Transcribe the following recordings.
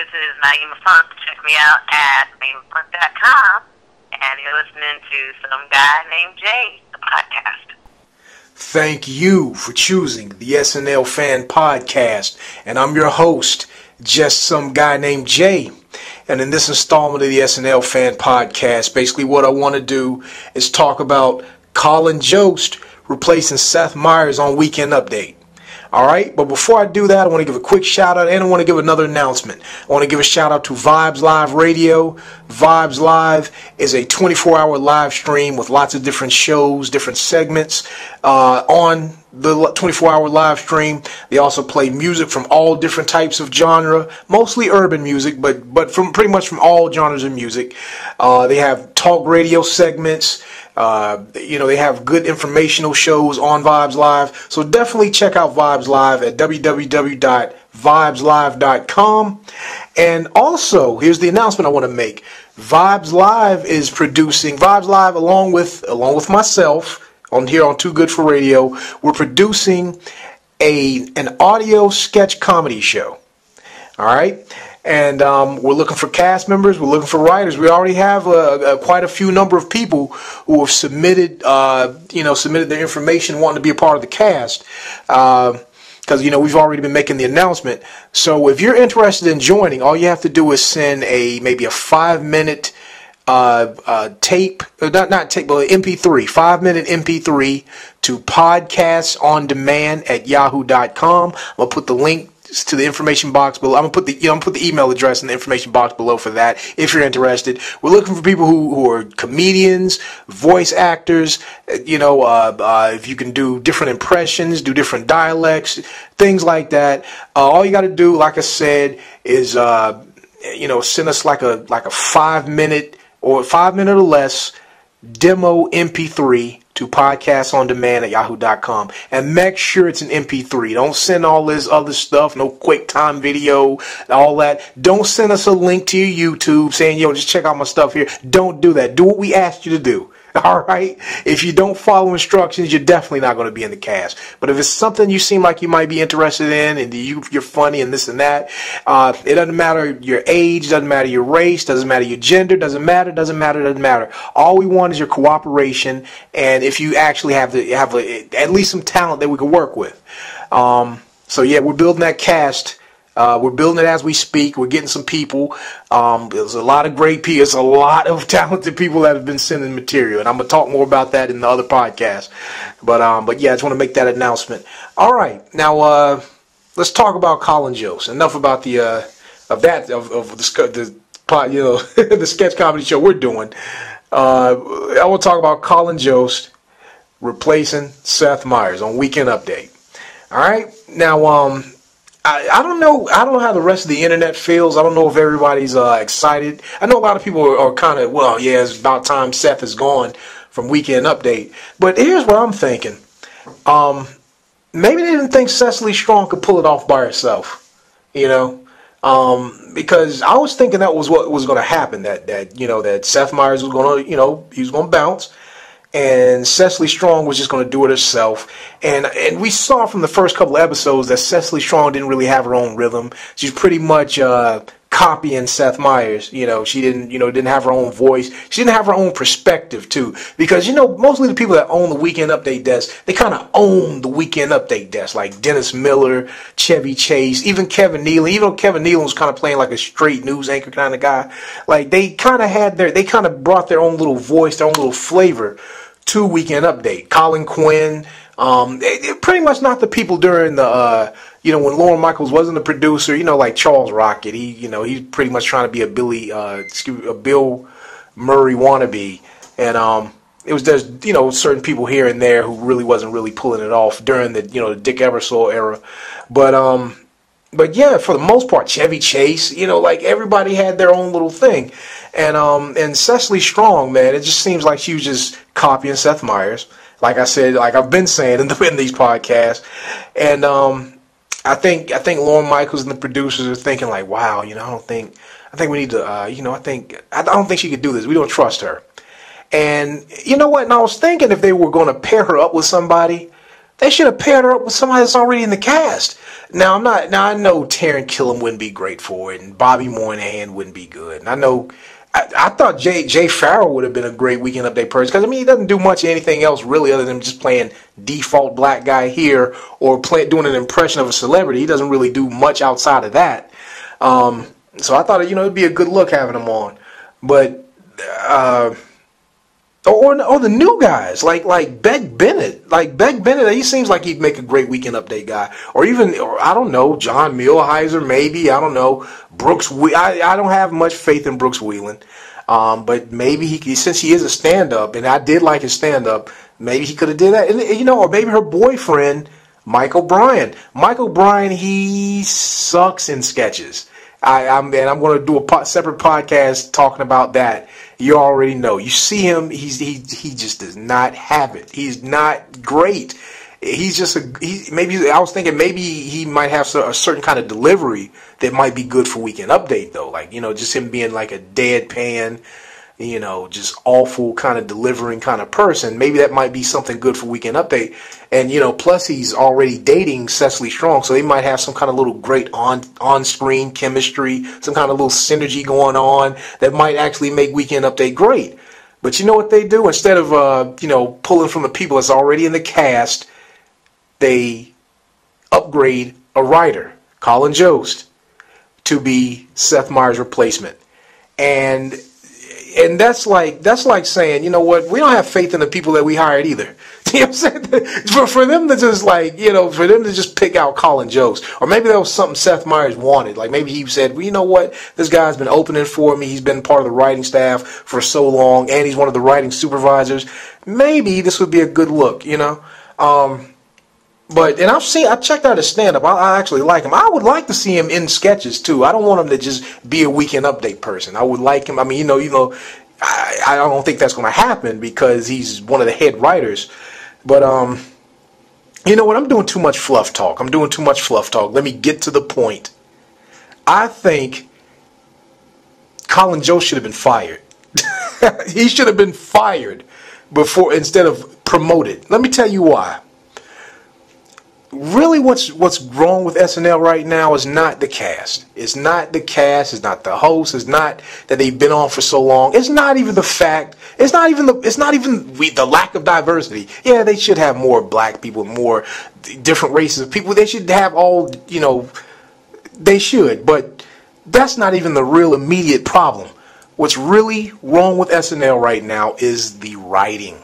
this is Naima Funk. Check me out at naimafunk.com. And you're listening to Some Guy Named Jay, the podcast. Thank you for choosing the SNL Fan Podcast. And I'm your host, Just Some Guy Named Jay. And in this installment of the SNL Fan Podcast, basically what I want to do is talk about Colin Jost replacing Seth Meyers on Weekend Update. All right, but before I do that, I want to give a quick shout out and I want to give another announcement. I want to give a shout out to Vibes Live Radio. Vibes Live is a 24-hour live stream with lots of different shows, different segments on the 24-hour live stream. They also play music from all different types of genre, mostly urban music, but from pretty much from all genres of music. They have talk radio segments. They have good informational shows on Vibes Live. So definitely check out Vibes Live at www.vibeslive.com. And also, here's the announcement I want to make. Vibes Live is producing Vibes Live along with myself on Too Good for Radio. We're producing an audio sketch comedy show. All right. And we're looking for cast members. We're looking for writers. We already have quite a few number of people who have submitted their information wanting to be a part of the cast. Because, we've already been making the announcement. So if you're interested in joining, all you have to do is send maybe a 5-minute tape, not tape, but MP3, 5-minute MP3 to PodcastsOnDemand at yahoo.com. I'm going to put the link to the information box below. I'm gonna put the email address in the information box below for that if you're interested. We're looking for people who are comedians, voice actors, if you can do different impressions, do different dialects, things like that. All you got to do, like I said, is send us like a 5-minute or 5 minute or less demo MP3 to PodcastsOnDemand at yahoo.com, and make sure it's an MP3. Don't send all this other stuff, no QuickTime video, all that. Don't send us a link to your YouTube saying, just check out my stuff here. Don't do that. Do what we asked you to do. All right? If you don't follow instructions, you're definitely not going to be in the cast. But if it's something you seem like you might be interested in, and you're funny and this and that, it doesn't matter your age, doesn't matter your race, doesn't matter your gender, doesn't matter. All we want is your cooperation, and if you actually have at least some talent that we can work with. We're building that cast. We're building it as we speak. We're getting some people. There's a lot of great people. There's a lot of talented people that have been sending material, and I'm gonna talk more about that in the other podcast. But I just want to make that announcement. All right, now let's talk about Colin Jost. Enough about the sketch comedy show we're doing. I want to talk about Colin Jost replacing Seth Meyers on Weekend Update. All right, now I don't know how the rest of the internet feels. I don't know if everybody's excited. I know a lot of people are kind of, it's about time Seth is gone from Weekend Update. But here's what I'm thinking. Maybe they didn't think Cecily Strong could pull it off by herself. Because I was thinking that was what was going to happen. That Seth Meyers was going to, he was going to bounce. And Cecily Strong was just going to do it herself. And we saw from the first couple of episodes that Cecily Strong didn't really have her own rhythm. She's pretty much copying Seth Meyers. She didn't have her own voice. She didn't have her own perspective too. Because mostly the people that own the Weekend Update desk, they kind of own the Weekend Update desk, like Dennis Miller, Chevy Chase, even Kevin Nealon. Even though Kevin Nealon was kind of playing like a straight news anchor kind of guy, like they kind of brought their own little voice, their own little flavor to Weekend Update. Colin Quinn, pretty much not the people during the when Lorne Michaels wasn't the producer, like Charles Rocket. He's pretty much trying to be a Bill Murray wannabe, and it was just certain people here and there who really wasn't really pulling it off during the the Dick Ebersole era, but yeah, for the most part, Chevy Chase, like everybody had their own little thing. And Cecily Strong, man, it just seems like she was just copying Seth Meyers. Like I said, like I've been saying in these podcasts. And I think Lorne Michaels and the producers are thinking like, wow, I think we need to, I don't think she could do this. We don't trust her. And you know what? And I was thinking if they were going to pair her up with somebody, They should have paired her up with somebody that's already in the cast. Now I know Taran Killam wouldn't be great for it, and Bobby Moynihan wouldn't be good. And I know I thought Jay Pharaoh would have been a great Weekend Update person, because I mean he doesn't do much anything else really other than just playing default black guy here or doing an impression of a celebrity. He doesn't really do much outside of that. So I thought it'd be a good look having him on, but or the new guys like Beck Bennett. Like Beck Bennett, he seems like he'd make a great Weekend Update guy. Or I don't know, John Milhiser maybe. I don't know. Brooks. I don't have much faith in Brooks Wheelan. But maybe since he is a stand-up, and I did like his stand-up, maybe he could have did that. And, or maybe her boyfriend, Michael Bryan. Michael Bryan, he sucks in sketches. I'm going to do a separate podcast talking about that. You already know. You see him, he just does not have it. He's not great. He's just I was thinking maybe he might have a certain kind of delivery that might be good for Weekend Update though. Like, just him being like a deadpan, just awful kind of delivering kind of person. Maybe that might be something good for Weekend Update. And, plus he's already dating Cecily Strong, so they might have some kind of little great on-screen chemistry, some kind of little synergy going on that might actually make Weekend Update great. But you know what they do? Instead of, pulling from the people that's already in the cast, they upgrade a writer, Colin Jost, to be Seth Meyers' replacement. And that's like saying, you know what, we don't have faith in the people that we hired either. You know what I'm saying? For them to just for them to just pick out Colin Jost. Or maybe that was something Seth Meyers wanted. Like maybe he said, well, you know what, this guy's been opening for me. He's been part of the writing staff for so long, and he's one of the writing supervisors. Maybe this would be a good look, But I checked out his stand-up. I actually like him. I would like to see him in sketches too. I don't want him to just be a Weekend Update person. I would like him. I mean, I don't think that's going to happen because he's one of the head writers. But you know what? I'm doing too much fluff talk. Let me get to the point. I think Colin Jost should have been fired. He should have been fired instead of promoted. Let me tell you why. Really, what's wrong with SNL right now is not the cast. It's not the cast. It's not the host. It's not that they've been on for so long. It's not even the fact. It's not even the lack of diversity. Yeah, they should have more black people, more different races of people. They should have all. They should. But that's not even the real immediate problem. What's really wrong with SNL right now is the writing.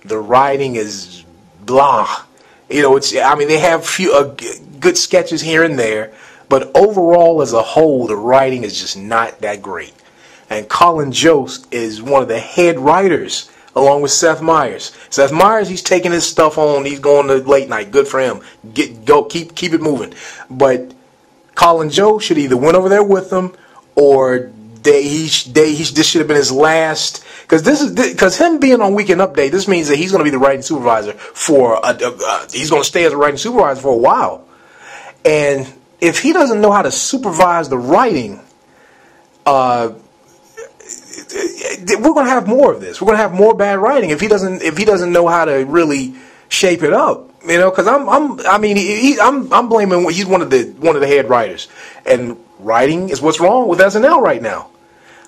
The writing is blah. They have few good sketches here and there, but overall as a whole, the writing is just not that great. And Colin Jost is one of the head writers, along with Seth Meyers. Seth Meyers, he's taking his stuff on. He's going to late night. Good for him. Keep it moving. But Colin Jost should either went over there with them, or this should have been his last. Because him being on Weekend Update, this means that he's going to be the writing supervisor he's going to stay as a writing supervisor for a while. And if he doesn't know how to supervise the writing, we're going to have more of this. We're going to have more bad writing if he doesn't know how to really shape it up. Because I'm blaming he's one of the head writers, and writing is what's wrong with SNL right now.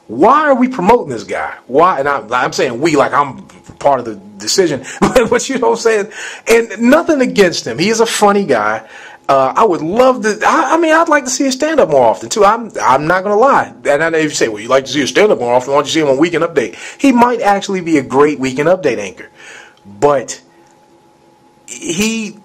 Why are we promoting this guy? Why? And I'm saying we, like I'm part of the decision. But you know what I'm saying? And nothing against him. He is a funny guy. I would love to. I'd like to see his stand-up more often too. I'm not gonna lie. And I know you say, well, you like to see his stand-up more often. Why don't you see him on Weekend Update? He might actually be a great Weekend Update anchor. But if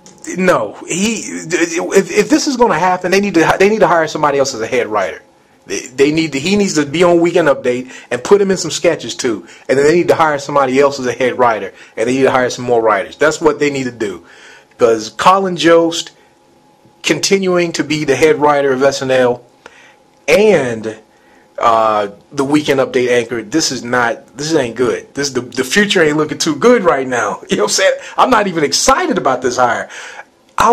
this is gonna happen, they need to hire somebody else as a head writer. He needs to be on Weekend Update and put him in some sketches too. And then they need to hire somebody else as a head writer. And they need to hire some more writers. That's what they need to do. Because Colin Jost continuing to be the head writer of SNL and the Weekend Update anchor, this ain't good. The future ain't looking too good right now. You know what I'm saying? I'm not even excited about this hire. I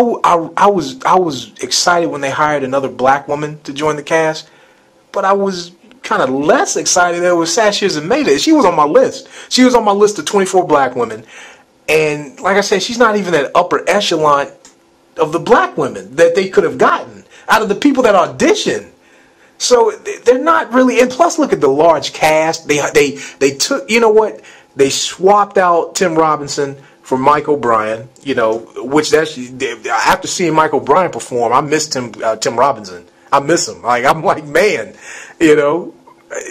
was excited when they hired another black woman to join the cast. But I was kind of less excited that it was Sasheer. She was on my list. She was on my list of 24 black women. And like I said, she's not even that upper echelon of the black women that they could have gotten out of the people that auditioned. So they're not really. And plus, look at the large cast. They took, you know what? They swapped out Tim Robinson for Mike O'Brien. You know, which actually, after seeing Mike O'Brien perform, I miss Tim Robinson. I miss him. Like, I'm like, man, you know,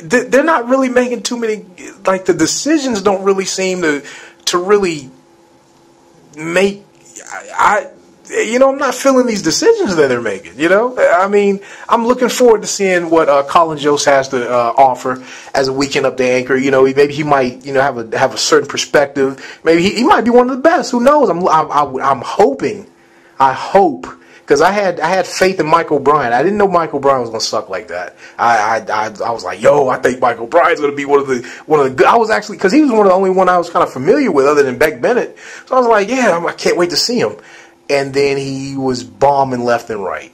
they're not really making too many. Like, the decisions don't really seem to really make. You know, I'm not feeling these decisions that they're making. You know, I mean, I'm looking forward to seeing what Colin Jost has to offer as a weekend update anchor. You know, maybe he might, you know, have a certain perspective. Maybe he might be one of the best. Who knows? I'm hoping. I hope, because I had faith in Mike O'Brien. I didn't know Mike O'Brien was gonna suck like that. I was like, yo, I think Mike O'Brien's gonna be one of the good. I was actually, because he was one of the only one I was kind of familiar with other than Beck Bennett. So I was like, yeah, I can't wait to see him. And then he was bombing left and right.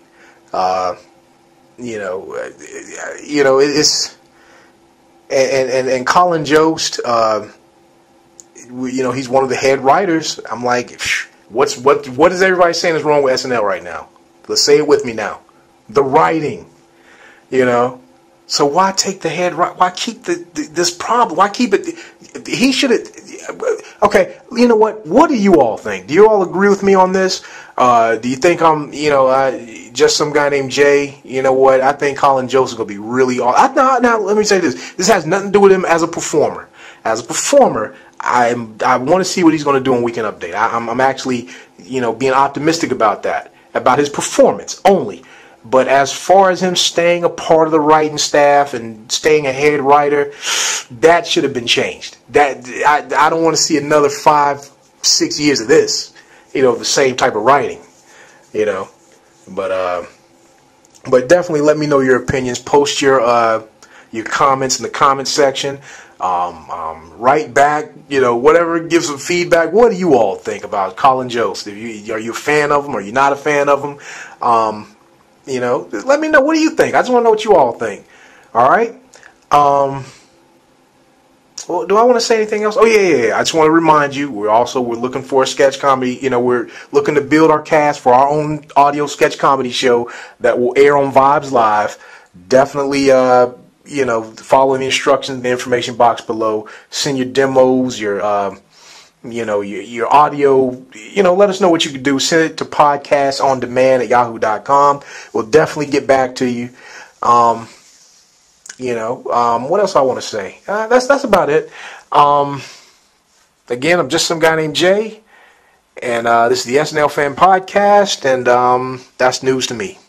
It's and Colin Jost, he's one of the head writers. I'm like, what is everybody saying is wrong with SNL right now? Let's say it with me now. The writing, you know. So why take the head? Why keep this problem? Why keep it? He should have. Okay, you know what? What do you all think? Do you all agree with me on this? Do you think I'm, just some guy named Jay? You know what? I think Colin Jost is going to be really awesome. Now, let me say this. This has nothing to do with him as a performer. As a performer, I want to see what he's going to do on Weekend Update. I'm actually, being optimistic about that, about his performance only. But as far as him staying a part of the writing staff and staying a head writer, that should have been changed. That I don't want to see another 5-6 years of this, the same type of writing, But definitely let me know your opinions. Post your comments in the comment section. Write back, whatever. Give some feedback. What do you all think about Colin Jost? Are you a fan of him? Are you not a fan of him? Let me know. What do you think? I just want to know what you all think. All right. Well, do I want to say anything else? Oh, yeah. I just want to remind you, we're looking for a sketch comedy. We're looking to build our cast for our own audio sketch comedy show that will air on Vibes Live. Definitely, follow the instructions in the information box below. Send your demos, your audio, let us know what you can do. Send it to PodcastsOnDemand at yahoo.com. We'll definitely get back to you. What else I want to say? That's about it. Again, I'm just some guy named Jay, and this is the SNL Fan Podcast, and that's news to me.